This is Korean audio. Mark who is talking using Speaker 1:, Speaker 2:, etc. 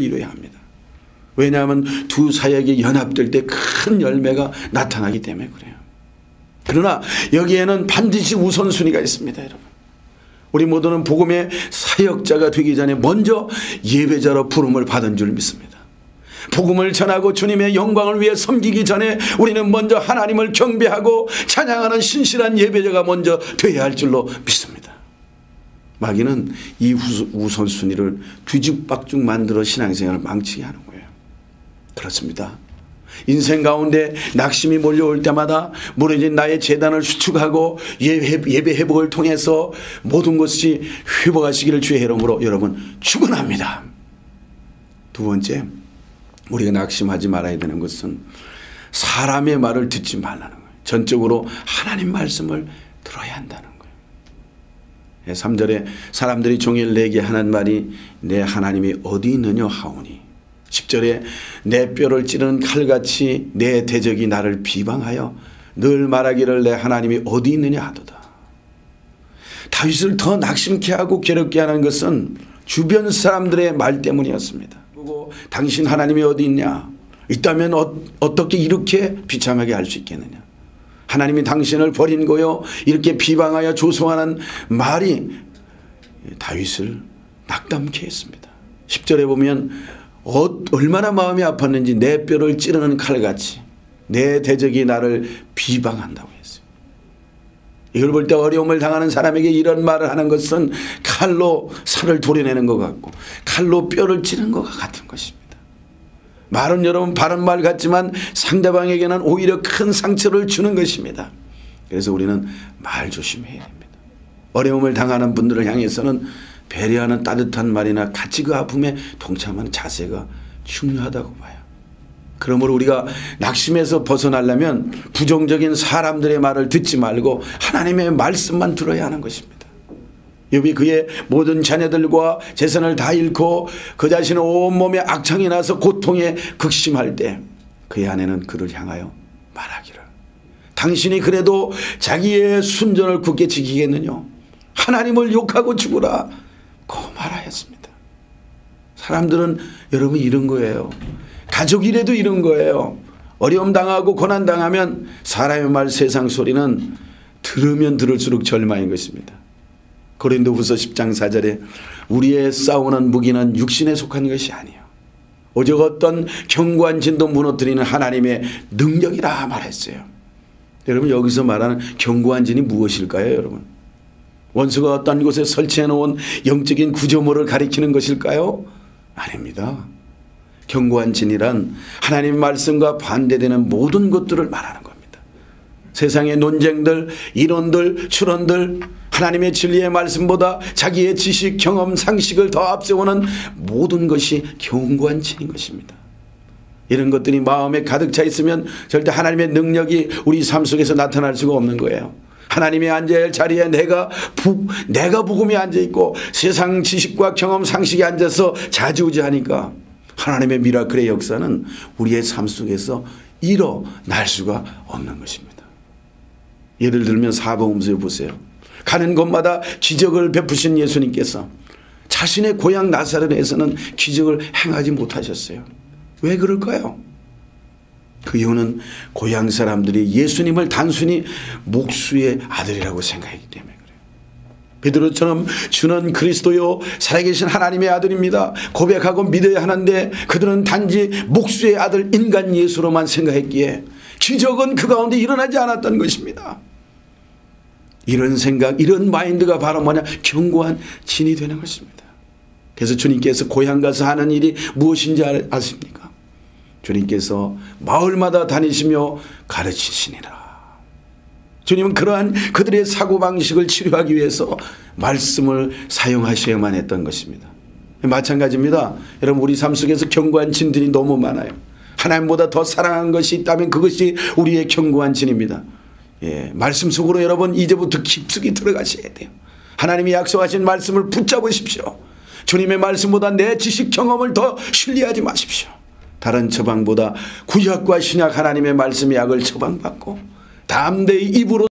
Speaker 1: 이루어야 합니다. 왜냐하면 두 사역이 연합될 때 큰 열매가 나타나기 때문에 그래요. 그러나 여기에는 반드시 우선순위가 있습니다. 여러분, 우리 모두는 복음의 사역자가 되기 전에 먼저 예배자로 부름을 받은 줄 믿습니다. 복음을 전하고 주님의 영광을 위해 섬기기 전에 우리는 먼저 하나님을 경배하고 찬양하는 신실한 예배자가 먼저 되어야 할 줄로 믿습니다. 마귀는 이 우선순위를 뒤죽박죽 만들어 신앙생활을 망치게 하는 거예요. 그렇습니다. 인생 가운데 낙심이 몰려올 때마다 무너진 나의 재단을 수축하고 예배 회복을 통해서 모든 것이 회복하시기를 주의 이름으로 여러분 축원합니다. 두 번째, 우리가 낙심하지 말아야 되는 것은 사람의 말을 듣지 말라는 거예요. 전적으로 하나님 말씀을 들어야 한다는 거예요. 3절에 사람들이 종일 내게 하는 말이 내 하나님이 어디 있느냐 하오니, 10절에 내 뼈를 찌르는 칼같이 내 대적이 나를 비방하여 늘 말하기를 내 하나님이 어디 있느냐 하도다. 다윗을 더 낙심케 하고 괴롭게 하는 것은 주변 사람들의 말 때문이었습니다. 그리고 당신 하나님이 어디 있냐, 있다면 어떻게 이렇게 비참하게 할 수 있겠느냐, 하나님이 당신을 버린 거요, 이렇게 비방하여 조소하는 말이 다윗을 낙담케 했습니다. 10절에 보면 얼마나 마음이 아팠는지 내 뼈를 찌르는 칼같이 내 대적이 나를 비방한다고 했어요. 이걸 볼 때 어려움을 당하는 사람에게 이런 말을 하는 것은 칼로 살을 도려내는 것 같고 칼로 뼈를 찌르는 것 같은 것입니다. 말은 여러분 바른 말 같지만 상대방에게는 오히려 큰 상처를 주는 것입니다. 그래서 우리는 말 조심해야 됩니다. 어려움을 당하는 분들을 향해서는 배려하는 따뜻한 말이나 같이 그 아픔에 동참하는 자세가 중요하다고 봐요. 그러므로 우리가 낙심에서 벗어나려면 부정적인 사람들의 말을 듣지 말고 하나님의 말씀만 들어야 하는 것입니다. 욥이 그의 모든 자녀들과 재산을 다 잃고 그 자신은 온몸에 악창이 나서 고통에 극심할 때 그의 아내는 그를 향하여 말하기를, 당신이 그래도 자기의 순전을 굳게 지키겠느냐, 하나님을 욕하고 죽으라 고 말하였습니다. 사람들은 여러분 이런 거예요. 가족이라도 이런 거예요. 어려움 당하고 고난 당하면 사람의 말, 세상 소리는 들으면 들을수록 절망인 것입니다. 고린도후서 10장 4절에 우리의 싸우는 무기는 육신에 속한 것이 아니에요, 오직 어떤 견고한 진도 무너뜨리는 하나님의 능력이라 말했어요. 여러분, 여기서 말하는 견고한 진이 무엇일까요? 여러분, 원수가 어떤 곳에 설치해 놓은 영적인 구조물을 가리키는 것일까요? 아닙니다. 견고한 진이란 하나님 말씀과 반대되는 모든 것들을 말하는 겁니다. 세상의 논쟁들, 이론들, 추론들, 하나님의 진리의 말씀보다 자기의 지식, 경험, 상식을 더 앞세우는 모든 것이 견고한 진인 것입니다. 이런 것들이 마음에 가득 차 있으면 절대 하나님의 능력이 우리 삶 속에서 나타날 수가 없는 거예요. 하나님이 앉아야 할 자리에 내가 복음에 앉아있고 세상 지식과 경험, 상식에 앉아서 좌지우지하니까 하나님의 미라클의 역사는 우리의 삶 속에서 일어날 수가 없는 것입니다. 예를 들면 사복음서에 보세요. 가는 곳마다 기적을 베푸신 예수님께서 자신의 고향 나사렛에서는 기적을 행하지 못하셨어요. 왜 그럴까요? 그 이유는 고향 사람들이 예수님을 단순히 목수의 아들이라고 생각했기 때문에 그래요. 베드로처럼 주는 그리스도요 살아계신 하나님의 아들입니다 고백하고 믿어야 하는데 그들은 단지 목수의 아들 인간 예수로만 생각했기에 기적은 그 가운데 일어나지 않았던 것입니다. 이런 생각, 이런 마인드가 바로 뭐냐, 견고한 진이 되는 것입니다. 그래서 주님께서 고향 가서 하는 일이 무엇인지 아십니까? 주님께서 마을마다 다니시며 가르치시니라. 주님은 그러한 그들의 사고방식을 치료하기 위해서 말씀을 사용하셔야만 했던 것입니다. 마찬가지입니다. 여러분, 우리 삶 속에서 견고한 진들이 너무 많아요. 하나님보다 더 사랑한 것이 있다면 그것이 우리의 견고한 진입니다. 말씀 속으로 여러분 이제부터 깊숙이 들어가셔야 돼요. 하나님이 약속하신 말씀을 붙잡으십시오. 주님의 말씀보다 내 지식 경험을 더 신뢰하지 마십시오. 다른 처방보다 구약과 신약 하나님의 말씀의 약을 처방받고 담대히 입으로